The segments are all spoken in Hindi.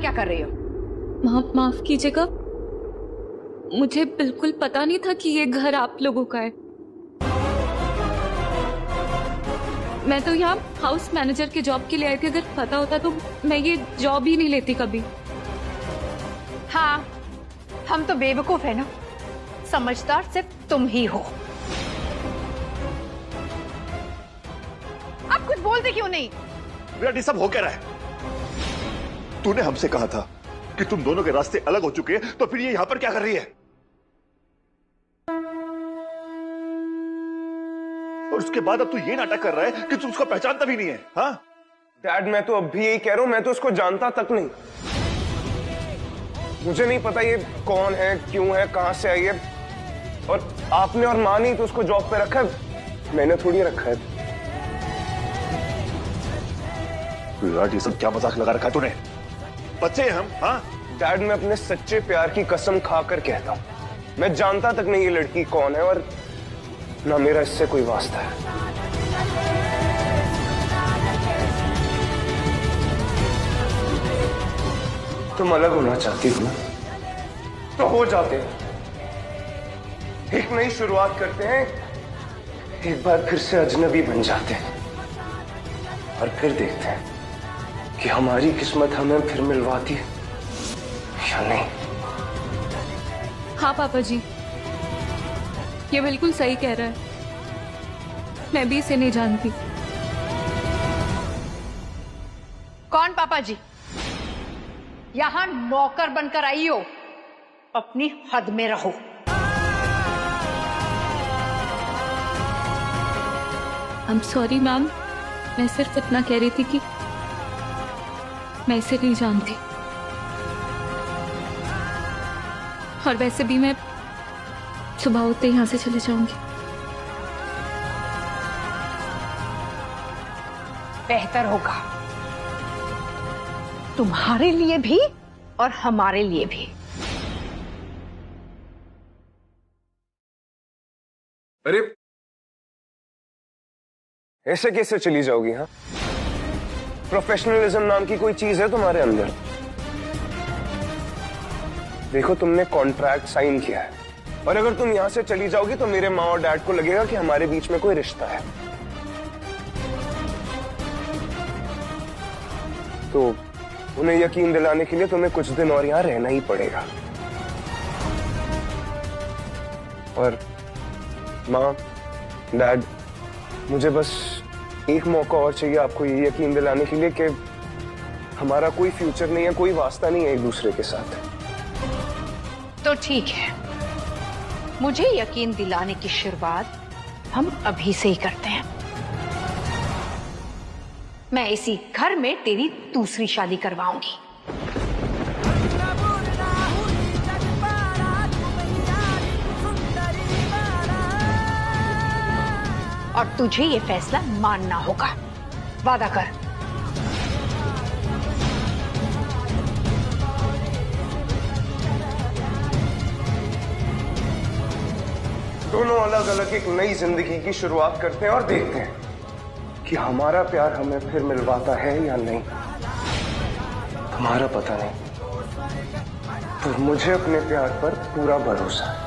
क्या कर रही हो? माफ कीजिएगा, मुझे बिल्कुल पता नहीं था कि ये घर आप लोगों का है। मैं तो यहाँ हाउस मैनेजर के जॉब के लिए आई थी। अगर पता होता तो मैं ये जॉब ही नहीं लेती कभी। हाँ, हम तो बेवकूफ है ना, समझदार सिर्फ तुम ही हो। आप कुछ बोलते क्यों नहीं? विराट, ये सब हो क्या रहा है? तूने हमसे कहा था कि तुम दोनों के रास्ते अलग हो चुके हैं, तो फिर ये यहां पर क्या कर रही है? और उसके बाद अब तू ये नाटक कर रहा है कि तू उसको पहचानता भी नहीं है। हाँ डैड, मैं तो अब भी यही कह रहा हूं, मैं तो उसको जानता तक नहीं। मुझे नहीं पता ये कौन है, क्यों है, कहां से आई है। और आपने और मां ने तो उसको जॉब पे रखा है, मैंने थोड़ी रखा है। विराट, ये सब क्या मजाक लगा रखा है तूने? बच्चे हैं हम। हाँ डैड, मैं अपने सच्चे प्यार की कसम खाकर कहता हूं, मैं जानता तक नहीं ये लड़की कौन है, और ना मेरा इससे कोई वास्ता है। तुम अलग होना चाहती हो ना, तो हो जाते हैं। एक नई शुरुआत करते हैं, एक बार फिर से अजनबी बन जाते हैं, और फिर देखते हैं कि हमारी किस्मत हमें फिर मिलवाती है या नहीं। हाँ पापा जी, ये बिल्कुल सही कह रहा है। मैं भी इसे नहीं जानती। कौन पापा जी? यहां नौकर बनकर आई हो, अपनी हद में रहो। आई एम सॉरी मैम, मैं सिर्फ इतना कह रही थी कि मैं इसे नहीं जानती। और वैसे भी मैं सुबह होते यहां से चले जाऊंगी। बेहतर होगा, तुम्हारे लिए भी और हमारे लिए भी। अरे ऐसे कैसे चली जाओगी? हाँ, प्रोफेशनलिज्म नाम की कोई चीज है तुम्हारे अंदर? देखो, तुमने कॉन्ट्रैक्ट साइन किया है, और अगर तुम यहां से चली जाओगी तो मेरे माँ और डैड को लगेगा कि हमारे बीच में कोई रिश्ता है। तो उन्हें यकीन दिलाने के लिए तुम्हें कुछ दिन और यहां रहना ही पड़ेगा। और माँ, डैड, मुझे बस एक मौका और चाहिए आपको ये यकीन दिलाने के लिए कि हमारा कोई फ्यूचर नहीं है, कोई वास्ता नहीं है एक दूसरे के साथ। तो ठीक है, मुझे यकीन दिलाने की शुरुआत हम अभी से ही करते हैं। मैं इसी घर में तेरी दूसरी शादी करवाऊंगी। और तुझे ये फैसला मानना होगा। वादा कर। दोनों अलग अलग एक नई जिंदगी की शुरुआत करते हैं, और देखते हैं कि हमारा प्यार हमें फिर मिलवाता है या नहीं। तुम्हारा पता नहीं, पर मुझे अपने प्यार पर पूरा भरोसा है।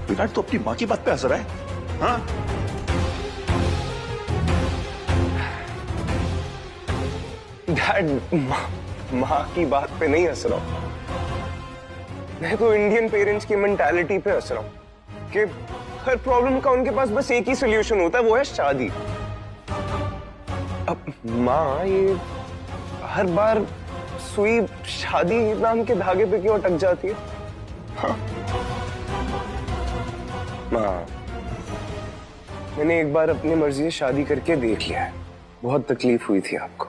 विराट, तो अपनी माँ की बात पे हंस रहा है? हाँ, डैड, माँ की बात पे नहीं हंस रहा हूं। मैं तो इंडियन पेरेंट्स की मेंटालिटी पे हंस रहा हूं कि हर प्रॉब्लम का उनके पास बस एक ही सोल्यूशन होता है, वो है शादी। अब माँ, ये हर बार सुई शादी नाम के धागे पे क्यों अटक जाती है? हाँ माँ, मैंने एक बार अपनी मर्जी से शादी करके देख लिया है, बहुत तकलीफ हुई थी आपको,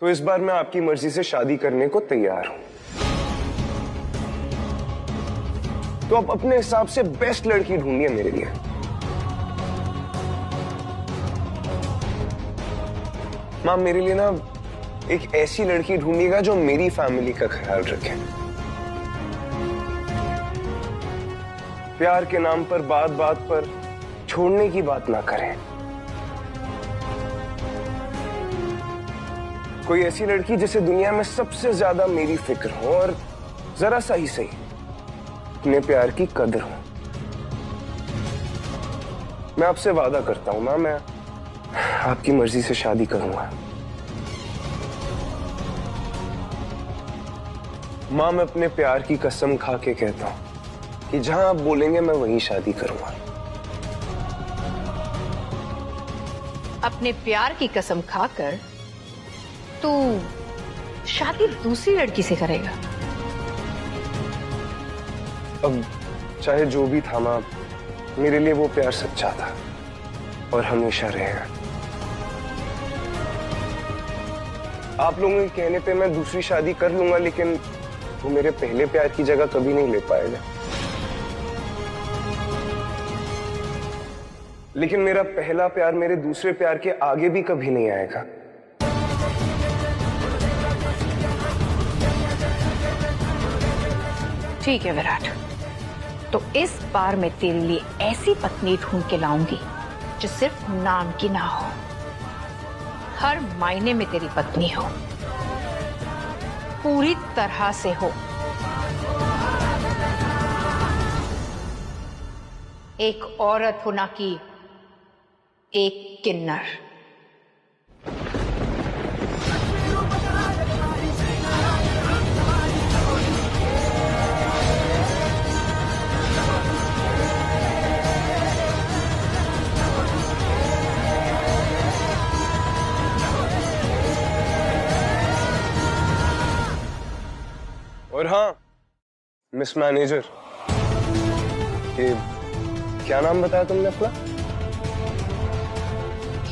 तो इस बार मैं आपकी मर्जी से शादी करने को तैयार हूं। तो आप अपने हिसाब से बेस्ट लड़की ढूंढिए मेरे लिए। मां, मेरे लिए ना एक ऐसी लड़की ढूंढिएगा जो मेरी फैमिली का ख्याल रखे, प्यार के नाम पर बात बात पर छोड़ने की बात ना करें। कोई ऐसी लड़की जिसे दुनिया में सबसे ज्यादा मेरी फिक्र हो और जरा सा ही सही अपने प्यार की कदर हो। मैं आपसे वादा करता हूं मां, मैं आपकी मर्जी से शादी करूंगा। मां, मैं अपने प्यार की कसम खा के कहता हूं कि जहां आप बोलेंगे मैं वहीं शादी करूंगा। अपने प्यार की कसम खाकर तू शादी दूसरी लड़की से करेगा? अब चाहे जो भी था मां, मेरे लिए वो प्यार सच्चा था और हमेशा रहेगा। आप लोगों के कहने पे मैं दूसरी शादी कर लूंगा, लेकिन वो मेरे पहले प्यार की जगह कभी नहीं ले पाएगा। लेकिन मेरा पहला प्यार मेरे दूसरे प्यार के आगे भी कभी नहीं आएगा। ठीक है विराट, तो इस बार मैं तेरे लिए ऐसी पत्नी ढूंढ के लाऊंगी जो सिर्फ नाम की ना हो, हर मायने में तेरी पत्नी हो, पूरी तरह से हो। एक औरत हो, ना कि एक किन्नर। और हाँ मिस मैनेजर, ये क्या नाम बताया तुमने अपना?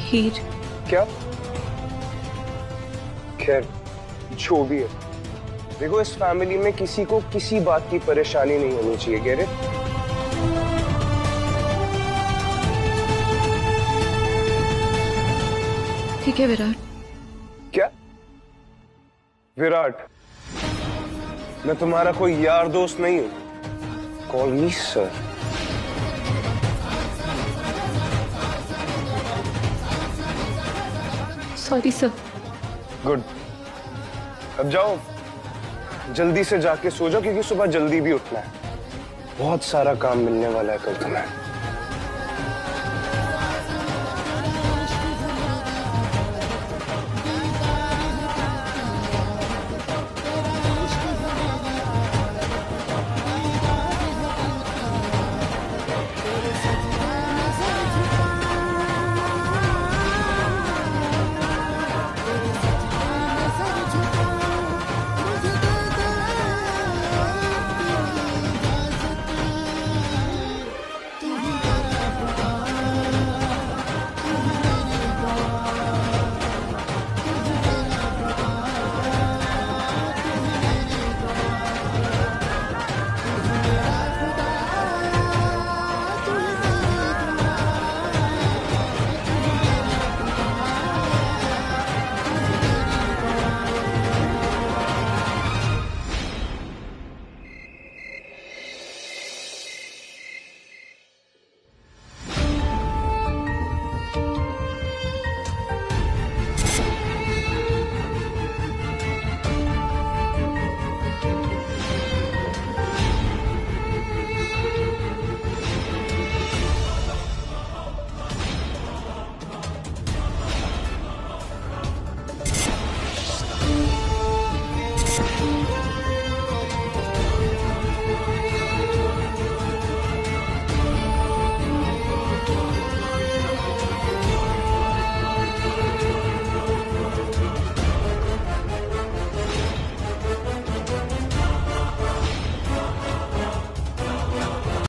हीर। क्या? खैर जो भी है, देखो इस फैमिली में किसी को किसी बात की परेशानी नहीं होनी चाहिए। Get it? ठीक है विराट। क्या विराट? मैं तुम्हारा कोई यार दोस्त नहीं हूं। कॉल मी सर। Sorry sir. गुड, अब जाओ जल्दी से जाके सो जाओ, क्योंकि सुबह जल्दी भी उठना है। बहुत सारा काम मिलने वाला है कल तुम्हें।